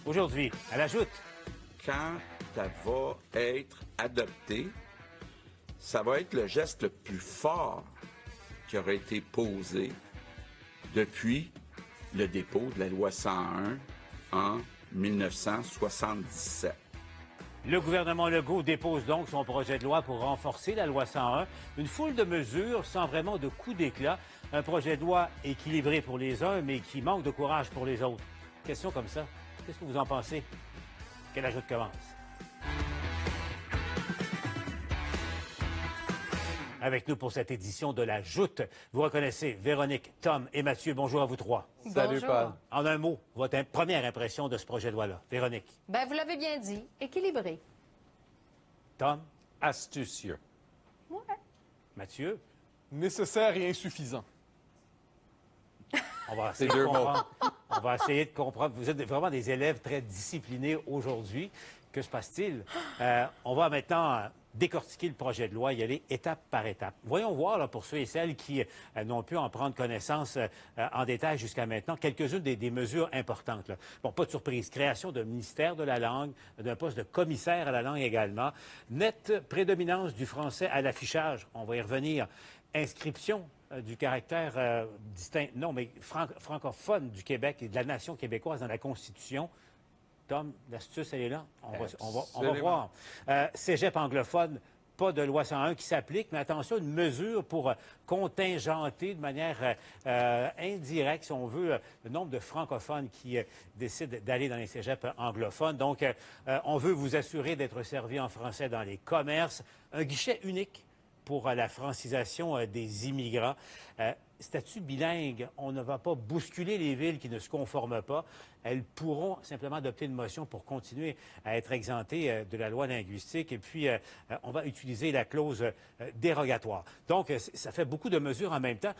Aujourd'hui, à la Joute. Quand ça va être adopté, ça va être le geste le plus fort qui aurait été posé depuis le dépôt de la loi 101 en 1977. Le gouvernement Legault dépose donc son projet de loi pour renforcer la loi 101. Une foule de mesures sans vraiment de coup d'éclat. Un projet de loi équilibré pour les uns, mais qui manque de courage pour les autres. Question comme ça, qu'est-ce que vous en pensez? Que la Joute commence. Avec nous pour cette édition de la Joute, vous reconnaissez Véronique, Tom et Mathieu. Bonjour à vous trois. Salut, Paul. En un mot, votre première impression de ce projet de loi-là. Véronique. Bien, vous l'avez bien dit, équilibré. Tom. Astucieux. Ouais. Mathieu. Nécessaire et insuffisant. On va essayer de comprendre. On va essayer de comprendre. Vous êtes vraiment des élèves très disciplinés aujourd'hui. Que se passe-t-il? On va maintenant décortiquer le projet de loi, y aller étape par étape. Voyons voir, là, pour ceux et celles qui n'ont pu en prendre connaissance en détail jusqu'à maintenant, quelques-unes des mesures importantes. Là. Bon, pas de surprise. Création d'un ministère de la langue, d'un poste de commissaire à la langue également. Nette prédominance du français à l'affichage. On va y revenir. Inscription du caractère distinct, non, mais francophone du Québec et de la nation québécoise dans la Constitution. Tom, l'astuce, elle est là. On va voir. Cégep anglophone, pas de loi 101 qui s'applique, mais attention, une mesure pour contingenter de manière indirecte, si on veut, le nombre de francophones qui décident d'aller dans les cégeps anglophones. Donc, on veut vous assurer d'être servi en français dans les commerces. Un guichet unique pour la francisation des immigrants. Statut bilingue, on ne va pas bousculer les villes qui ne se conforment pas. Elles pourront simplement adopter une motion pour continuer à être exemptées de la loi linguistique. Et puis, on va utiliser la clause dérogatoire. Donc, ça fait beaucoup de mesures en même temps.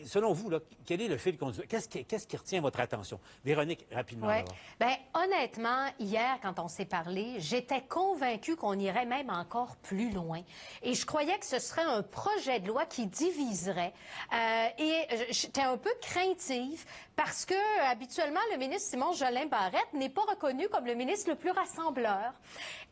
Selon vous, là, quel est le fil conducteur? Qu'est-ce qui retient votre attention? Véronique, rapidement. Oui. Bien, honnêtement, hier, quand on s'est parlé, j'étais convaincue qu'on irait même encore plus loin. Et je croyais que ce serait un projet de loi qui diviserait. Et j'étais un peu craintive parce que, habituellement, le ministre Simon Jolin Barrette n'est pas reconnu comme le ministre le plus rassembleur.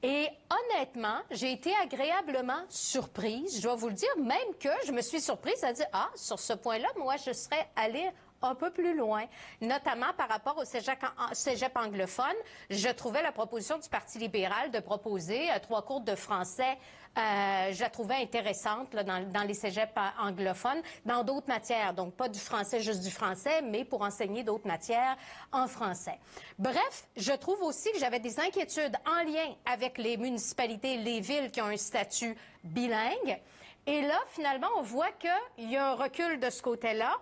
Et honnêtement, j'ai été agréablement surprise. Je dois vous le dire, même que je me suis surprise à dire, sur ce point-là, moi, je serais allée un peu plus loin, notamment par rapport au cégep anglophone. Je trouvais la proposition du Parti libéral de proposer 3 cours de français, je la trouvais intéressante là, dans les cégeps anglophones, dans d'autres matières. Donc, pas du français, juste du français, mais pour enseigner d'autres matières en français. Bref, je trouve aussi que j'avais des inquiétudes en lien avec les municipalités, les villes qui ont un statut bilingue. Et là, finalement, on voit qu'il y a un recul de ce côté-là.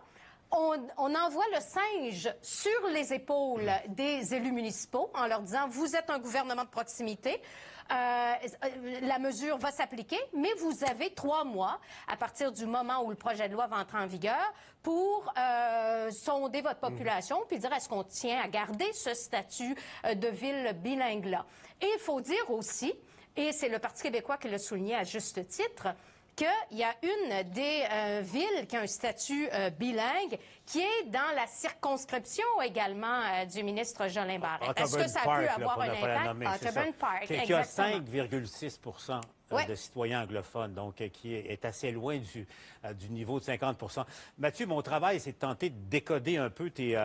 On envoie le singe sur les épaules des élus municipaux en leur disant « Vous êtes un gouvernement de proximité, la mesure va s'appliquer, mais vous avez 3 mois à partir du moment où le projet de loi va entrer en vigueur pour sonder votre population puis dire est-ce qu'on tient à garder ce statut de ville bilingue-là. » Et il faut dire aussi, et c'est le Parti québécois qui l'a souligné à juste titre, qu'il y a une des villes qui a un statut bilingue qui est dans la circonscription également du ministre Jolin Barrette. Est-ce que ça a pu avoir un impact? Otterburn Park, qui a 5,6 de citoyens anglophones, donc qui est assez loin du niveau de 50 Mathieu, mon travail, c'est de tenter de décoder un peu tes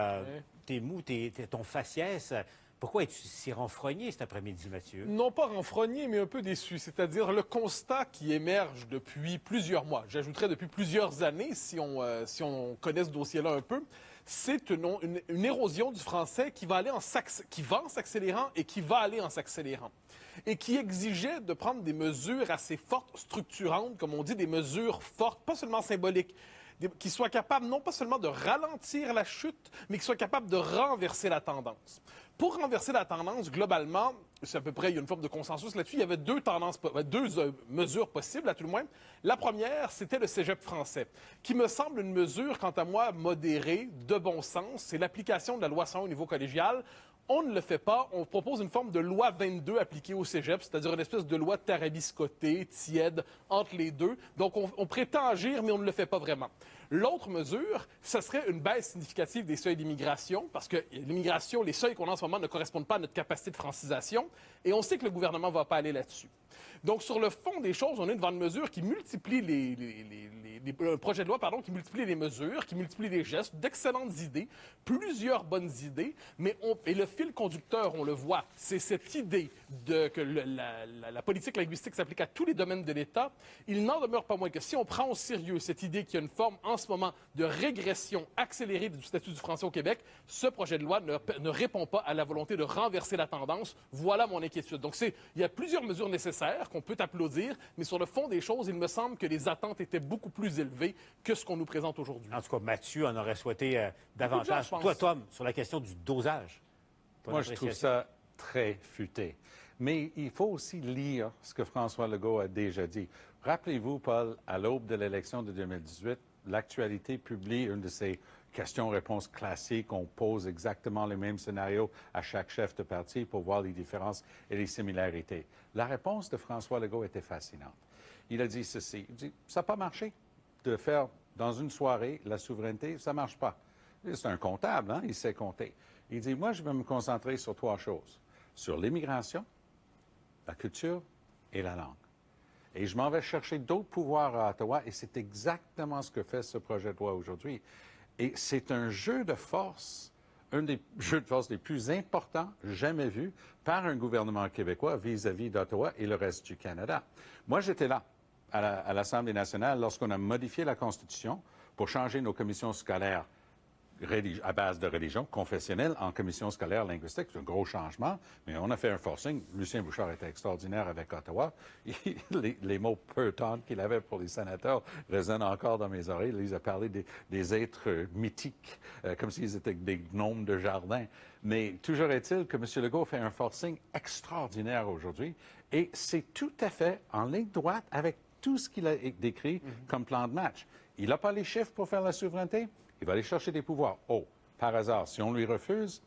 mots, ton faciès. Pourquoi es-tu si renfrogné cet après-midi, Mathieu? Non pas renfrogné, mais un peu déçu. C'est-à-dire le constat qui émerge depuis plusieurs mois, j'ajouterais depuis plusieurs années, si on connaît ce dossier-là un peu, c'est une érosion du français qui va en s'accélérant et qui va aller en s'accélérant. Et qui exigeait de prendre des mesures assez fortes, structurantes, comme on dit, des mesures fortes, pas seulement symboliques, qui soient capables non pas seulement de ralentir la chute, mais qui soient capables de renverser la tendance. Pour renverser la tendance, globalement, c'est à peu près, il y a une forme de consensus là-dessus, il y avait deux mesures possibles, à tout le moins. La première, c'était le cégep français, qui me semble une mesure, quant à moi, modérée, de bon sens. C'est l'application de la loi 101 au niveau collégial. On ne le fait pas. On propose une forme de loi 22 appliquée au cégep, c'est-à-dire une espèce de loi tarabiscotée, tiède, entre les deux. Donc, on prétend agir, mais on ne le fait pas vraiment. L'autre mesure, ce serait une baisse significative des seuils d'immigration, parce que l'immigration, les seuils qu'on a en ce moment ne correspondent pas à notre capacité de francisation, et on sait que le gouvernement ne va pas aller là-dessus. Donc, sur le fond des choses, on est devant une mesure qui multiplie un projet de loi, pardon, qui multiplie les mesures, qui multiplie les gestes, d'excellentes idées, plusieurs bonnes idées, et le fil conducteur, on le voit, c'est cette idée que la politique linguistique s'applique à tous les domaines de l'État. Il n'en demeure pas moins que si on prend au sérieux cette idée qu'il y a une forme en ce moment de régression accélérée du statut du français au Québec, ce projet de loi ne répond pas à la volonté de renverser la tendance. Voilà mon inquiétude. Donc, il y a plusieurs mesures nécessaires qu'on peut applaudir, mais sur le fond des choses, il me semble que les attentes étaient beaucoup plus élevées que ce qu'on nous présente aujourd'hui. En tout cas, Mathieu en aurait souhaité davantage. Toi, Tom, sur la question du dosage. Moi, je trouve ça très futé. Mais il faut aussi lire ce que François Legault a déjà dit. Rappelez-vous, Paul, à l'aube de l'élection de 2018, l'Actualité publie une de ses questions-réponses classiques. On pose exactement les mêmes scénarios à chaque chef de parti pour voir les différences et les similarités. La réponse de François Legault était fascinante. Il a dit ceci. Il dit, ça n'a pas marché de faire dans une soirée la souveraineté, ça ne marche pas. C'est un comptable, hein? Il sait compter. Il dit, moi, je vais me concentrer sur 3 choses. Sur l'immigration, la culture et la langue. Et je m'en vais chercher d'autres pouvoirs à Ottawa, et c'est exactement ce que fait ce projet de loi aujourd'hui. Et c'est un jeu de force, un des jeux de force les plus importants jamais vus par un gouvernement québécois vis-à-vis d'Ottawa et le reste du Canada. Moi, j'étais là à l'Assemblée nationale lorsqu'on a modifié la Constitution pour changer nos commissions scolaires à base de religion confessionnelle en commission scolaire linguistique. C'est un gros changement, mais on a fait un forcing. Lucien Bouchard était extraordinaire avec Ottawa. Les mots peu tendres qu'il avait pour les sénateurs résonnent encore dans mes oreilles. Il a parlé des êtres mythiques, comme s'ils étaient des gnomes de jardin. Mais toujours est-il que M. Legault fait un forcing extraordinaire aujourd'hui, et c'est tout à fait en ligne droite avec tout ce qu'il a décrit comme plan de match. Il n'a pas les chiffres pour faire la souveraineté. Il va aller chercher des pouvoirs. Oh, par hasard, si on lui refuse,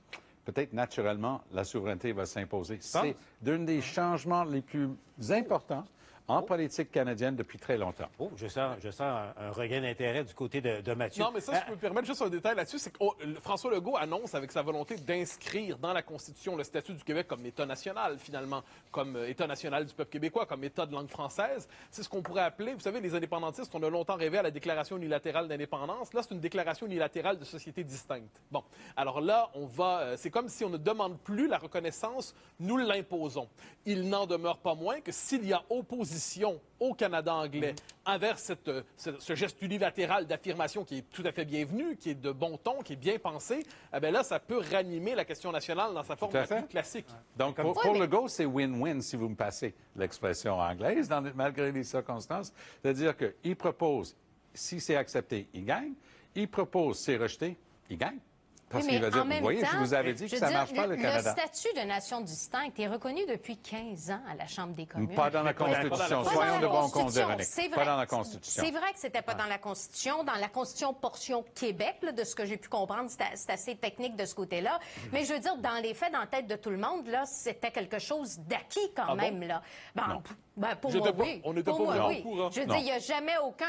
peut-être naturellement, la souveraineté va s'imposer. C'est l'un des changements les plus importants en politique canadienne depuis très longtemps. Oh, je sens un regain d'intérêt du côté de Mathieu. Non, mais ça, je peux me permettre juste un détail là-dessus, c'est que François Legault annonce avec sa volonté d'inscrire dans la Constitution le statut du Québec comme État national, finalement, comme État national du peuple québécois, comme État de langue française. C'est ce qu'on pourrait appeler, vous savez, les indépendantistes, on a longtemps rêvé à la déclaration unilatérale d'indépendance. Là, c'est une déclaration unilatérale de société distincte. Bon, alors là, c'est comme si on ne demande plus la reconnaissance, nous l'imposons. Il n'en demeure pas moins que s'il y a opposition au Canada anglais envers ce geste unilatéral d'affirmation qui est tout à fait bienvenu, qui est de bon ton, qui est bien pensé, eh bien là, ça peut ranimer la question nationale dans sa forme la plus classique. Donc, pour Legault, c'est win-win, si vous me passez l'expression anglaise, malgré les circonstances. C'est-à-dire qu'il propose, si c'est accepté, il gagne. Il propose, c'est rejeté, il gagne. Parce qu'il va dire, vous voyez, je vous avais dit que ça ne marche pas, le Canada. Le statut de nation distincte est reconnu depuis 15 ans à la Chambre des communes. Pas dans la Constitution. Soyons de bons comptes, Véronique. Pas dans la Constitution. C'est vrai que c'était pas dans la Constitution. Dans la Constitution portion Québec, là, de ce que j'ai pu comprendre, c'est assez technique de ce côté-là. Mais je veux dire, dans les faits, dans la tête de tout le monde, là, c'était quelque chose d'acquis quand même. Bon? Là. Pour moi, oui. On n'était pas au courant. Je veux dire, il n'y a jamais aucun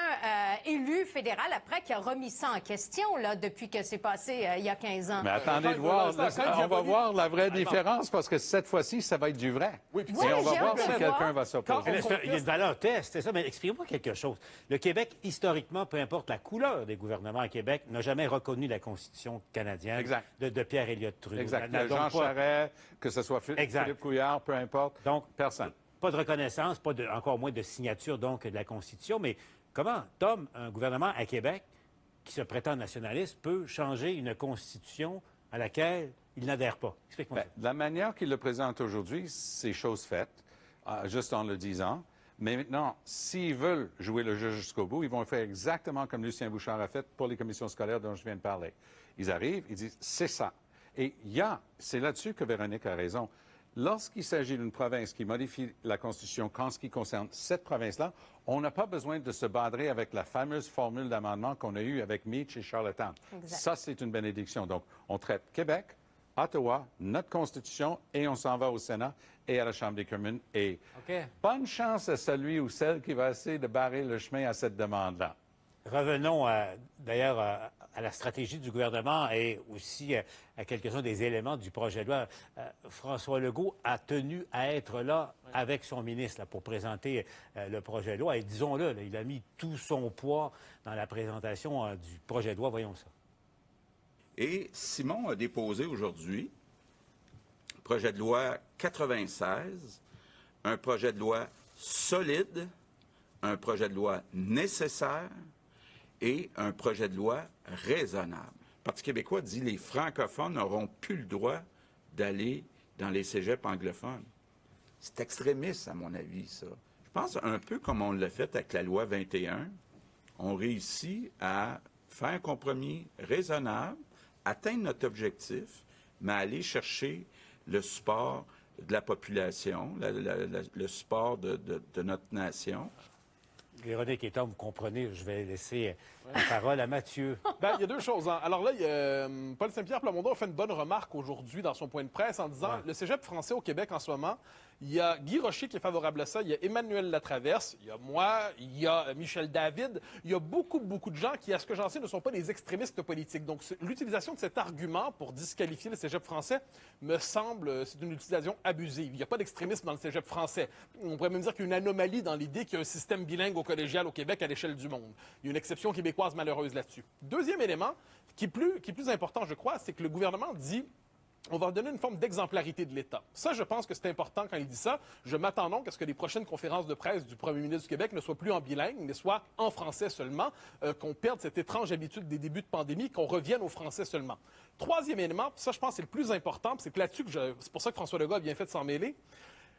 élu fédéral après qui a remis ça en question là, depuis que c'est passé il y a 15 ans. Mais attendez de voir, on va voir la vraie différence, parce que cette fois-ci, ça va être du vrai. Oui, puis et on va voir si quelqu'un va s'opposer. Il y a une valeur test, c'est ça, mais expliquez-moi quelque chose. Le Québec, historiquement, peu importe la couleur des gouvernements à Québec, n'a jamais reconnu la Constitution canadienne de Pierre Elliott Trudeau. Exact. Jean Charest, que ce soit Philippe Couillard, peu importe. Donc, personne. Pas de reconnaissance, encore moins de signature donc de la Constitution. Mais comment, Tom, un gouvernement à Québec qui se prétend nationaliste, peut changer une Constitution à laquelle il n'adhère pas? Explique-moi ça. La manière qu'il le présente aujourd'hui, c'est chose faite, juste en le disant. Mais maintenant, s'ils veulent jouer le jeu jusqu'au bout, ils vont faire exactement comme Lucien Bouchard a fait pour les commissions scolaires dont je viens de parler. Ils arrivent, ils disent, c'est ça. Et c'est là-dessus que Véronique a raison. Lorsqu'il s'agit d'une province qui modifie la Constitution en ce qui concerne cette province-là, on n'a pas besoin de se badrer avec la fameuse formule d'amendement qu'on a eue avec Meach et Charlottetown. Ça, c'est une bénédiction. Donc, on traite Québec, Ottawa, notre Constitution, et on s'en va au Sénat et à la Chambre des communes. Et bonne chance à celui ou celle qui va essayer de barrer le chemin à cette demande-là. Revenons d'ailleurs à la stratégie du gouvernement et aussi à quelques-uns des éléments du projet de loi. François Legault a tenu à être là avec son ministre là, pour présenter le projet de loi. Et disons-le, là, il a mis tout son poids dans la présentation du projet de loi. Voyons ça. Et Simon a déposé aujourd'hui projet de loi 96, un projet de loi solide, un projet de loi nécessaire et un projet de loi raisonnable. Le Parti québécois dit que les francophones n'auront plus le droit d'aller dans les cégeps anglophones. C'est extrémiste, à mon avis, ça. Je pense un peu comme on l'a fait avec la loi 21. On réussit à faire un compromis raisonnable, atteindre notre objectif, mais aller chercher le support de la population, le support de notre nation. Véronique Etam, vous comprenez, je vais laisser la parole à Mathieu. Ben, il y a deux choses. Hein. Alors là, Paul Saint-Pierre Plamondon a fait une bonne remarque aujourd'hui dans son point de presse en disant le cégep français au Québec en ce moment, il y a Guy Rocher qui est favorable à ça, il y a Emmanuel Latraverse, il y a moi, il y a Michel David, il y a beaucoup de gens qui, à ce que j'en sais, ne sont pas des extrémistes politiques. Donc, l'utilisation de cet argument pour disqualifier le cégep français me semble, c'est une utilisation abusive. Il n'y a pas d'extrémisme dans le cégep français. On pourrait même dire qu'il y a une anomalie dans l'idée qu'il y a un système bilingue au collégial au Québec à l'échelle du monde. Il y a une exception québécoise malheureuse là-dessus. Deuxième élément, qui est plus important, je crois, c'est que le gouvernement dit on va donner une forme d'exemplarité de l'État. Ça, je pense que c'est important quand il dit ça. Je m'attends donc à ce que les prochaines conférences de presse du premier ministre du Québec ne soient plus en bilingue, mais soient en français seulement, qu'on perde cette étrange habitude des débuts de pandémie, qu'on revienne au français seulement. Troisième élément, ça, je pense, c'est le plus important, c'est là-dessus c'est pour ça que François Legault a bien fait de s'en mêler.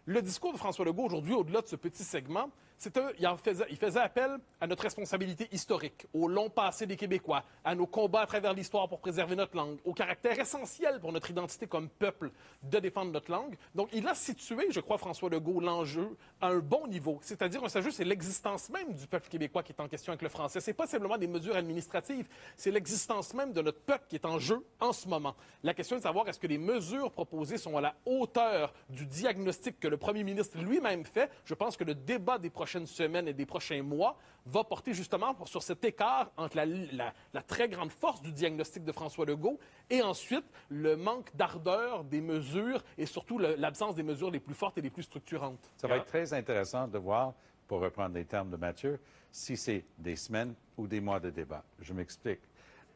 Le discours de François Legault aujourd'hui, au-delà de ce petit segment, il faisait appel à notre responsabilité historique, au long passé des Québécois, à nos combats à travers l'histoire pour préserver notre langue, au caractère essentiel pour notre identité comme peuple de défendre notre langue. Donc, il a situé, je crois, François Legault, l'enjeu à un bon niveau. C'est-à-dire, c'est l'existence même du peuple québécois qui est en question avec le français. C'est pas simplement des mesures administratives, c'est l'existence même de notre peuple qui est en jeu en ce moment. La question est de savoir est-ce que les mesures proposées sont à la hauteur du diagnostic que le premier ministre lui-même fait. Je pense que le débat des prochaines semaines et des prochains mois va porter justement sur cet écart entre la très grande force du diagnostic de François Legault et ensuite le manque d'ardeur des mesures et surtout l'absence des mesures les plus fortes et les plus structurantes. Ça va être très intéressant de voir, pour reprendre les termes de Mathieu, si c'est des semaines ou des mois de débat. Je m'explique.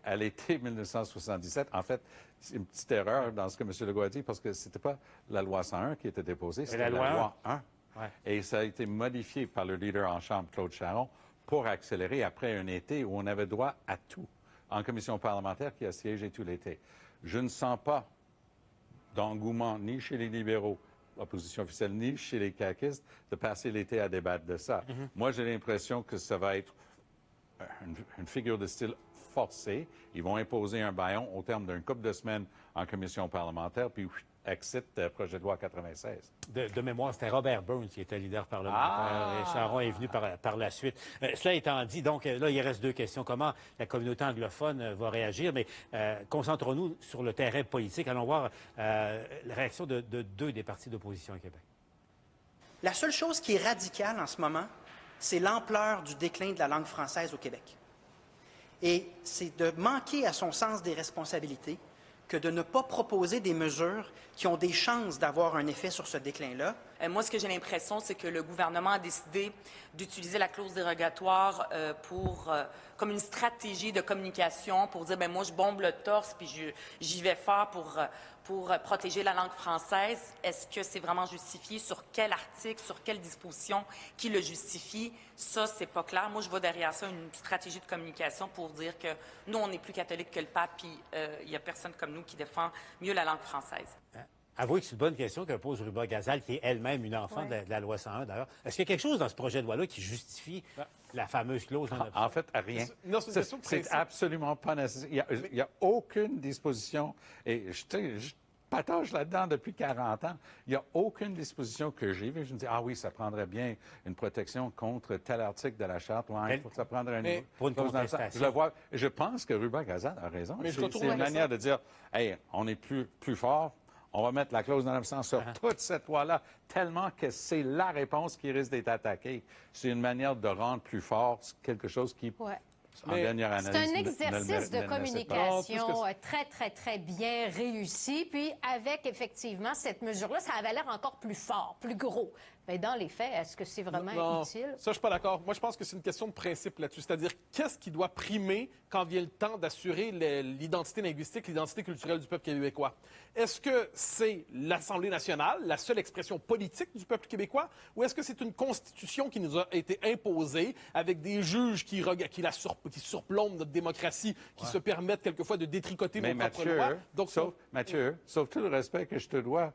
À l'été 1977, en fait, c'est une petite erreur dans ce que M. Legault a dit, parce que ce n'était pas la loi 101 qui était déposée, c'était la loi 1. Ouais. Et ça a été modifié par le leader en Chambre, Claude Charron, pour accélérer après un été où on avait droit à tout, en commission parlementaire qui a siégé tout l'été. Je ne sens pas d'engouement ni chez les libéraux, l'opposition officielle, ni chez les caquistes, de passer l'été à débattre de ça. Moi, j'ai l'impression que ça va être une figure de style forcée. Ils vont imposer un bâillon au terme d'une couple de semaines en commission parlementaire, puis exit projet de loi 96. De mémoire, c'était Robert Burns qui était leader parlementaire et Charron est venu par la suite. Cela étant dit, donc là, il reste deux questions. Comment la communauté anglophone va réagir? Mais concentrons-nous sur le terrain politique. Allons voir la réaction de deux des partis d'opposition au Québec. La seule chose qui est radicale en ce moment, c'est l'ampleur du déclin de la langue française au Québec. Et c'est de manquer à son sens des responsabilités que de ne pas proposer des mesures qui ont des chances d'avoir un effet sur ce déclin-là. Moi, ce que j'ai l'impression, c'est que le gouvernement a décidé d'utiliser la clause dérogatoire comme une stratégie de communication pour dire, moi, je bombe le torse puis j'y vais fort pour protéger la langue française. Est-ce que c'est vraiment justifié? Sur quel article, sur quelle disposition qui le justifie? Ça, c'est pas clair. Moi, je vois derrière ça une stratégie de communication pour dire que nous, on est plus catholique que le pape, puis il n'y a personne comme nous qui défend mieux la langue française. Avouez que c'est une bonne question que pose Ruba Gazal, qui est elle-même une enfant de la loi 101, d'ailleurs. Est-ce qu'il y a quelque chose dans ce projet de loi-là qui justifie la fameuse clause en option? En fait, rien. C'est absolument pas nécessaire. Il n'y a aucune disposition, et je patage là-dedans depuis 40 ans. Il n'y a aucune disposition que j'ai vue. Je me dis, oui, ça prendrait bien une protection contre tel article de la Charte. Ouais, ça prendrait pour une contestation. Je le vois. Je pense que Ruba Gazal a raison. C'est une manière de dire, on est plus fort. On va mettre la clause d'en sur toute cette loi-là, tellement que c'est la réponse qui risque d'être attaquée. C'est une manière de rendre plus fort quelque chose qui en Mais dernière C'est analyse, un ne exercice le de menaçait pas. communication très, très, très bien réussi. Puis avec, effectivement, cette mesure-là, ça avait l'air encore plus fort, plus gros. Mais dans les faits, est-ce que c'est vraiment Non, utile? ça, je suis pas d'accord. Moi, je pense que c'est une question de principe là-dessus. C'est-à-dire, qu'est-ce qui doit primer quand vient le temps d'assurer l'identité linguistique, l'identité culturelle du peuple québécois? Est-ce que c'est l'Assemblée nationale, la seule expression politique du peuple québécois, ou est-ce que c'est une constitution qui nous a été imposée avec des juges qui surplombent notre démocratie, qui se permettent quelquefois de détricoter Mais nos propres Mathieu, lois? Donc, sauf tout le respect que je te dois,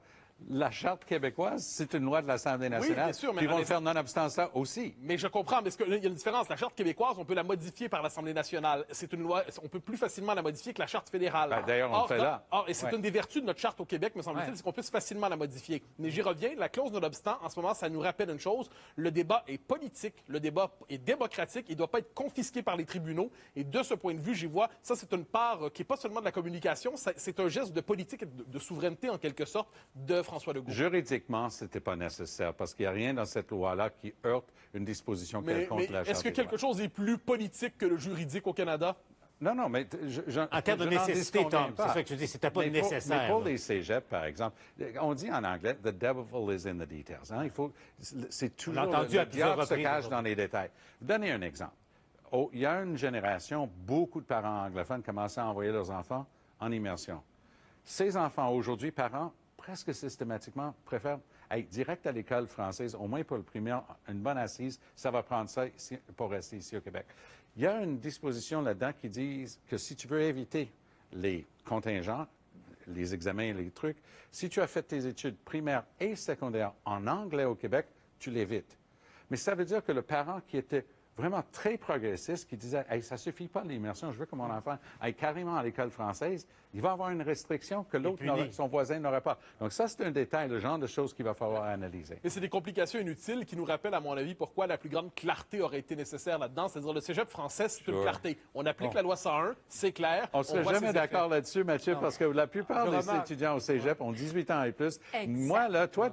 la Charte québécoise, c'est une loi de l'Assemblée nationale. bien sûr, mais Puis ils vont en le faire non-obstant ça aussi. Mais je comprends, mais il y a une différence. La Charte québécoise, on peut la modifier par l'Assemblée nationale. C'est une loi, on peut plus facilement la modifier que la Charte fédérale. Ben, d'ailleurs, on le fait là. Et c'est Ouais. une des vertus de notre Charte au Québec, me semble-t-il, c'est qu'on puisse facilement la modifier. Mais j'y reviens, la clause non-obstant, en ce moment, ça nous rappelle une chose. Le débat est politique, le débat est démocratique, il ne doit pas être confisqué par les tribunaux. Et de ce point de vue, j'y vois, ça, c'est une part qui n'est pas seulement de la communication, c'est un geste de politique et de souveraineté, en quelque sorte, de François Legault. Juridiquement, ce n'était pas nécessaire parce qu'il n'y a rien dans cette loi-là qui heurte une disposition Mais quelconque de la Charte. est-ce que des quelque lois. chose est plus politique que le juridique au Canada? Non, mais En termes de je n'en nécessité, disconviens Tom, pas. c'est ça que je dis, c'était pas Mais nécessaire. Mais pour là. les cégeps, par exemple, on dit en anglais « the devil is in the details ». Hein? C'est toujours On l'a entendu le à plusieurs diable se reprises cache aujourd'hui. dans les détails. Donnez un exemple. Il y a une génération, beaucoup de parents anglophones commençaient à envoyer leurs enfants en immersion. Ces enfants, aujourd'hui, parents, presque systématiquement, préfèrent être direct à l'école française, au moins pour le primaire, une bonne assise. Ça va prendre ça ici, pour rester ici au Québec. Il y a une disposition là-dedans qui dit que si tu veux éviter les contingents, les examens et les trucs, si tu as fait tes études primaires et secondaires en anglais au Québec, tu l'évites. Mais ça veut dire que le parent qui était vraiment très progressiste, qui disait hey, « ça suffit pas l'immersion, je veux que mon enfant aille carrément à l'école française », il va avoir une restriction que l'autre, son voisin, n'aurait pas. Donc ça, c'est un détail, le genre de choses qu'il va falloir analyser. Mais c'est des complications inutiles qui nous rappellent, à mon avis, pourquoi la plus grande clarté aurait été nécessaire là-dedans. C'est-à-dire, le cégep français, c'est une clarté. On applique la loi 101, c'est clair. On ne serait voit jamais ses d'accord effets. là-dessus, Mathieu, parce que la plupart des étudiants au cégep ont 18 ans et plus. Exactement. Moi, là, toi,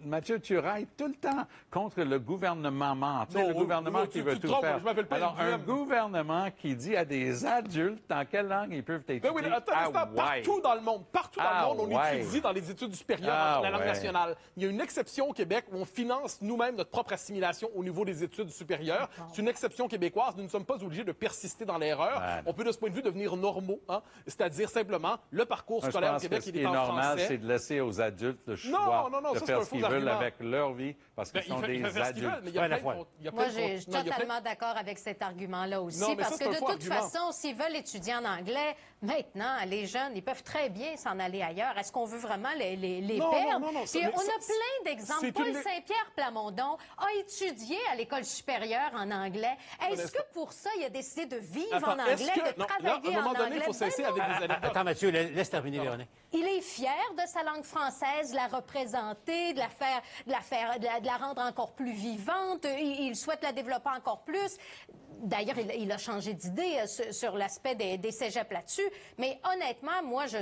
Mathieu, tu railles tout le temps contre le gouvernement. Tu sais, Non, le gouvernement qui tu veut te tout trompes, faire. je m'appelle pas Alors, un Guillaume. gouvernement qui dit à des adultes dans quelle langue ils peuvent étudier. Ben oui, attends, partout dans le monde, on étudie dans les études supérieures la langue nationale. Il y a une exception au Québec où on finance nous-mêmes notre propre assimilation au niveau des études supérieures. C'est une exception québécoise. Nous ne sommes pas obligés de persister dans l'erreur. On peut, de ce point de vue, devenir normaux, hein? C'est-à-dire simplement le parcours Moi, scolaire au je pense Québec, que ce il qui est est en normal, français. c'est de laisser aux adultes le choix Non, de ça, c'est faire un ce qu'ils faux veulent argument. avec leur vie, parce qu'ils sont des Il fait faire ce qu'il veut, adultes. mais il y a Ouais, la plein de fois. il y a Moi, plein de- je suis non, il y a plein- totalement d'accord avec cet argument-là aussi, Non, mais parce ça, c'est que un de faux toute argument. façon, s'ils veulent étudier en anglais, maintenant, les jeunes, ils peuvent très bien s'en aller ailleurs. Est-ce qu'on veut vraiment les Non, perdre? non, Puis mais on a plein d'exemples. c'est Paul une- Saint-Pierre Plamondon a étudié à l'école supérieure en anglais. Est-ce que pour ça, il a décidé de vivre Attends, en anglais, est-ce que- de non, là, travailler à un moment en donné, anglais? il faut cesser Ben non. avec des anecdotes. Attends, Mathieu, laisse terminer, Véronique. Il est fier de sa langue française, de la représenter, de la rendre encore plus vivante. Il souhaite la développer encore plus. D'ailleurs, il a changé d'idée sur l'aspect des cégeps là-dessus. Mais honnêtement, moi, je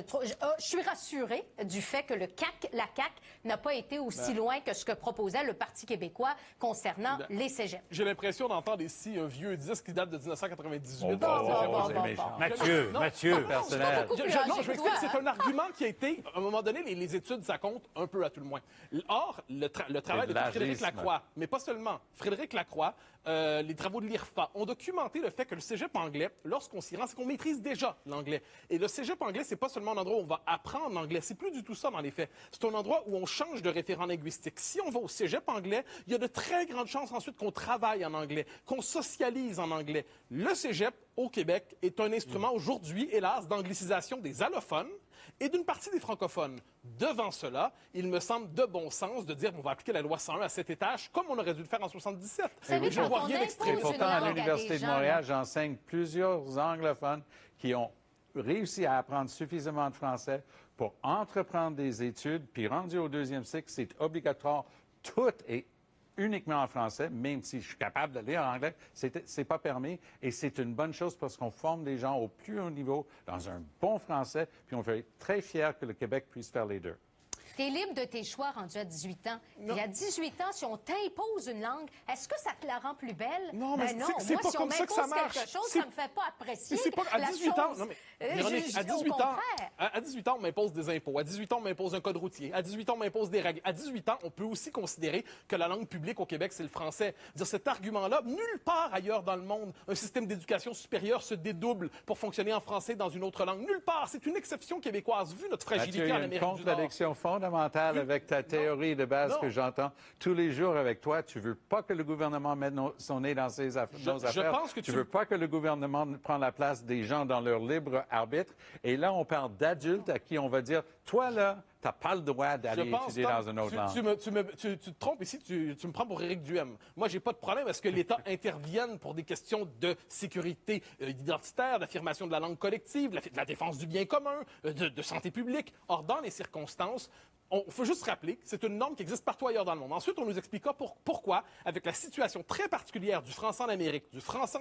suis rassurée du fait que la CAQ n'a pas été aussi loin que ce que proposait le Parti québécois concernant les cégeps. J'ai l'impression d'entendre ici un vieux disque qui date de 1998. bon, bon. Mathieu, Non, Mathieu. personnel. Beaucoup plus Non, âgé je que m'explique, toi, c'est un argument qui a été, à un moment donné, les études, ça compte un peu à tout le moins. Or, le travail de de Frédéric l'agisme. Lacroix, mais pas seulement, Frédéric Lacroix, les travaux de l'IRFA ont documenté le fait que le cégep anglais, lorsqu'on s'y rend, c'est qu'on maîtrise déjà l'anglais. Et le cégep anglais, c'est pas seulement un endroit où on va apprendre l'anglais, c'est plus du tout ça dans les faits. C'est un endroit où on change de référent linguistique. Si on va au cégep anglais, il y a de très grandes chances ensuite qu'on travaille en anglais, qu'on socialise en anglais. Le cégep au Québec est un instrument aujourd'hui, hélas, d'anglicisation des allophones et d'une partie des francophones. Devant cela, il me semble de bon sens de dire qu'on va appliquer la loi 101 à 7 étages, comme on aurait dû le faire en 77. Vous savez, Je ne quand vois on rien impose d'extrême. Et une pourtant, à langue à l'Université des de gens, Montréal, j'enseigne plusieurs anglophones qui ont réussi à apprendre suffisamment de français pour entreprendre des études, puis rendu au deuxième cycle, c'est obligatoire, tout est uniquement en français, même si je suis capable de lire en anglais, c'est pas permis, et c'est une bonne chose parce qu'on forme des gens au plus haut niveau dans un bon français, puis on veut être très fiers que le Québec puisse faire les deux. Tu es libre de tes choix rendus à 18 ans. Non. Puis à 18 ans, si on t'impose une langue, est-ce que ça te la rend plus belle? Non, mais Ben non. c'est Moi, pas si comme on ça que ça m'impose marche. quelque chose, C'est- ça me fait pas apprécier Mais c'est pas à la 18 ans. chose. Non, mais Je Véronique, dis à au 18 ans, contraire. à 18 ans, on m'impose des impôts. À 18 ans, on m'impose un code routier. À 18 ans, on m'impose des règles. À 18 ans, on peut aussi considérer que la langue publique au Québec, c'est le français. Dire cet argument-là, nulle part ailleurs dans le monde, un système d'éducation supérieure se dédouble pour fonctionner en français dans une autre langue. Nulle part. C'est une exception québécoise, vu notre fragilité Mathieu, il y en a une Amérique du Nord. contradiction fondamentale avec ta théorie de base Non. que j'entends tous les jours avec toi. Tu veux pas que le gouvernement mette son nez dans nos affaires. pense que tu veux pas que le gouvernement prenne la place des gens dans leur libre arbitre. Et là, on parle d'adultes à qui on va dire, toi là, t'as pas le droit d'aller étudier Tom, dans une autre langue. tu te trompes ici, tu me prends pour Éric Duhem. Moi, j'ai pas de problème à ce que l'État intervienne pour des questions de sécurité identitaire, d'affirmation de la langue collective, de la défense du bien commun, de santé publique. Or, dans les circonstances, il faut juste rappeler que c'est une norme qui existe partout ailleurs dans le monde. Ensuite, on nous expliquera pourquoi, avec la situation très particulière du français en Amérique, du français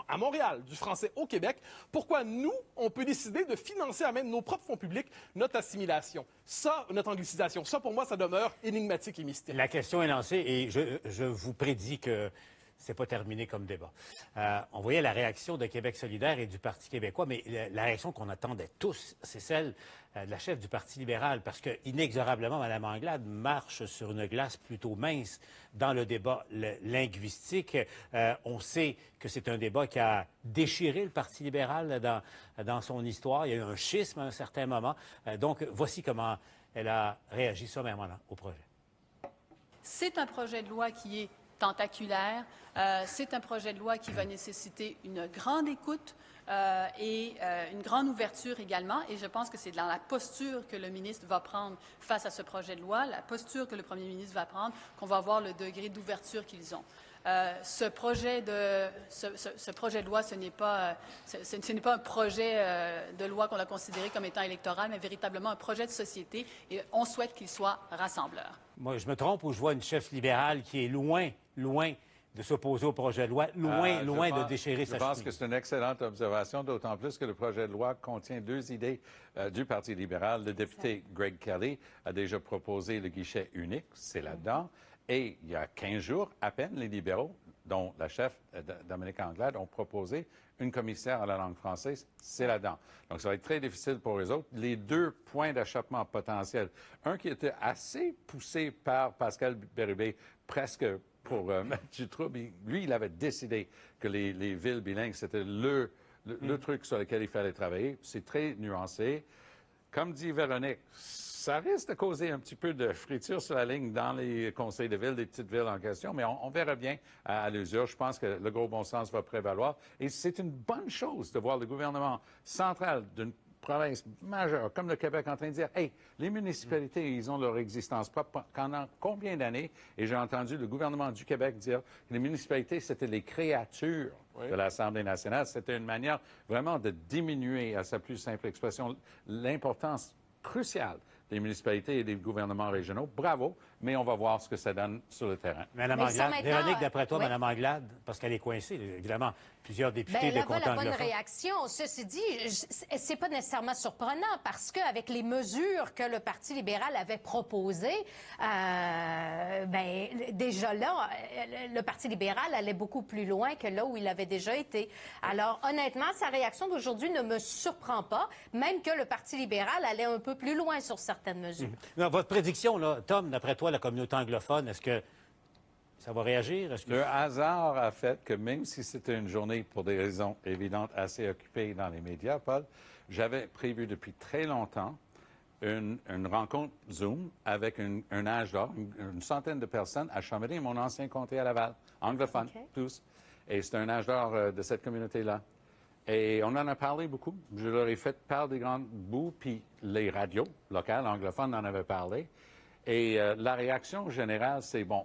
à Montréal, du français au Québec, pourquoi nous, on peut décider de financer à même nos propres fonds publics notre assimilation. Ça, notre anglicisation, ça, pour moi, ça demeure énigmatique et mystérieux. La question est lancée et je vous prédis que c'est pas terminé comme débat. On voyait la réaction de Québec solidaire et du Parti québécois, mais la réaction qu'on attendait tous, c'est celle de la chef du Parti libéral, parce que inexorablement, Mme Anglade marche sur une glace plutôt mince dans le débat linguistique. On sait que c'est un débat qui a déchiré le Parti libéral dans son histoire. Il y a eu un schisme à un certain moment. Donc, voici comment elle a réagi sommairement au projet. C'est un projet de loi qui est tentaculaire. C'est un projet de loi qui va nécessiter une grande écoute et une grande ouverture également. Et je pense que c'est dans la posture que le ministre va prendre face à ce projet de loi, la posture que le premier ministre va prendre, qu'on va voir le degré d'ouverture qu'ils ont. Ce projet de loi, ce n'est pas un projet de loi qu'on a considéré comme étant électoral, mais véritablement un projet de société. Et on souhaite qu'il soit rassembleur. Moi, je me trompe ou je vois une chef libérale qui est loin de s'opposer au projet de loi, loin de déchirer sa chemise. Je pense chemise. que c'est une excellente observation, d'autant plus que le projet de loi contient deux idées du Parti libéral. Le député Greg Kelly a déjà proposé le guichet unique, c'est là-dedans. Et il y a 15 jours, à peine, les libéraux, dont la chef Dominique Anglade, ont proposé une commissaire à la langue française, c'est là-dedans. Donc, ça va être très difficile pour les autres. Les deux points d'achoppement potentiels, un qui était assez poussé par Pascal Bérubé, presque pour Mathieu Trouble, lui, il avait décidé que les villes bilingues, c'était le truc sur lequel il fallait travailler. C'est très nuancé. Comme dit Véronique, ça risque de causer un petit peu de friture sur la ligne dans les conseils de ville, des petites villes en question, mais on verra bien à l'usure. Je pense que le gros bon sens va prévaloir. Et c'est une bonne chose de voir le gouvernement central d'une province majeure comme le Québec en train de dire, hey, les municipalités, ils ont leur existence propre pendant combien d'années? Et j'ai entendu le gouvernement du Québec dire que les municipalités, c'était les créatures de l'Assemblée nationale. C'était une manière vraiment de diminuer, à sa plus simple expression, l'importance cruciale des municipalités et des gouvernements régionaux. Bravo, mais on va voir ce que ça donne sur le terrain. Mme Anglade, Véronique, d'après toi, Mme Anglade, parce qu'elle est coincée, évidemment, plusieurs députés de comptes la bonne anglophones. réaction. Ceci dit, c'est pas nécessairement surprenant parce qu'avec les mesures que le Parti libéral avait proposées, déjà là, le Parti libéral allait beaucoup plus loin que là où il avait déjà été. Alors, honnêtement, sa réaction d'aujourd'hui ne me surprend pas, même que le Parti libéral allait un peu plus loin sur certaines mesures. Non, votre prédiction, là, Tom, d'après toi, la communauté anglophone, est-ce que ça va réagir? Le hasard a fait que même si c'était une journée, pour des raisons évidentes, assez occupée dans les médias, Paul, j'avais prévu depuis très longtemps une rencontre Zoom avec un âge d'or, une centaine de personnes à Chambéry, mon ancien comté à Laval, anglophones, tous. Et c'est un âge d'or de cette communauté-là. Et on en a parlé beaucoup. Je leur ai fait part des grands bouts, puis les radios locales anglophones en avaient parlé. Et la réaction générale, c'est bon,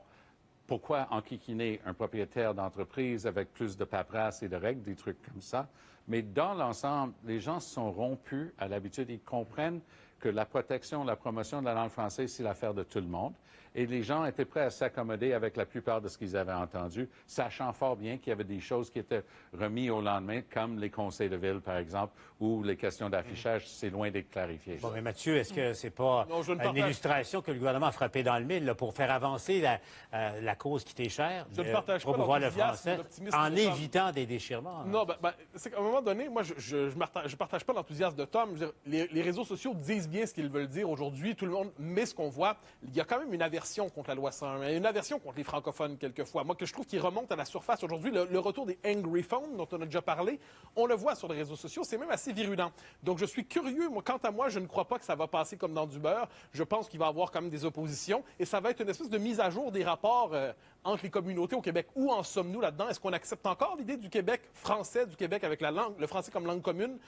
pourquoi enquiquiner un propriétaire d'entreprise avec plus de paperasse et de règles, des trucs comme ça? Mais dans l'ensemble, les gens se sont rompus à l'habitude. Ils comprennent que la protection, la promotion de la langue française, c'est l'affaire de tout le monde. Et les gens étaient prêts à s'accommoder avec la plupart de ce qu'ils avaient entendu, sachant fort bien qu'il y avait des choses qui étaient remises au lendemain, comme les conseils de ville, par exemple, ou les questions d'affichage, c'est loin d'être clarifié. Bon, mais Mathieu, est-ce que c'est pas Non, une illustration que le gouvernement a frappé dans le mille là, pour faire avancer la cause qui t'est chère, Je ne partage pas promouvoir le l'enthousiasme, français, l'optimisme en de Tom. évitant des déchirements? Non, c'est qu'à un moment donné, moi, je partage pas l'enthousiasme de Tom. Je veux dire, les réseaux sociaux disent bien ce qu'ils veulent dire aujourd'hui. Tout le monde met ce qu'on voit. Il y a quand même une aversion contre la loi 101, une aversion contre les francophones quelquefois. Moi, que je trouve qui remonte à la surface aujourd'hui, le retour des angry phones dont on a déjà parlé, on le voit sur les réseaux sociaux, c'est même assez virulent. Donc, je suis curieux. Moi, quant à moi, je ne crois pas que ça va passer comme dans du beurre. Je pense qu'il va y avoir quand même des oppositions et ça va être une espèce de mise à jour des rapports entre les communautés au Québec. Où en sommes-nous là-dedans? Est-ce qu'on accepte encore l'idée du Québec français, du Québec avec la langue, le français comme langue commune?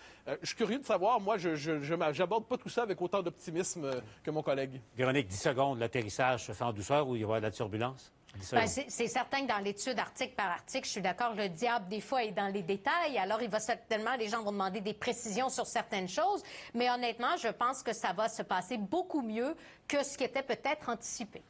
Je suis curieux de savoir. Moi, je n'aborde pas tout ça avec autant d'optimisme que mon collègue. Véronique, 10 secondes, l'atterrissage se fait en douceur ou il va y avoir de la turbulence? Ben, c'est certain que dans l'étude article par article, je suis d'accord, le diable, des fois, est dans les détails. Alors, il va certainement, les gens vont demander des précisions sur certaines choses. Mais honnêtement, je pense que ça va se passer beaucoup mieux que ce qui était peut-être anticipé.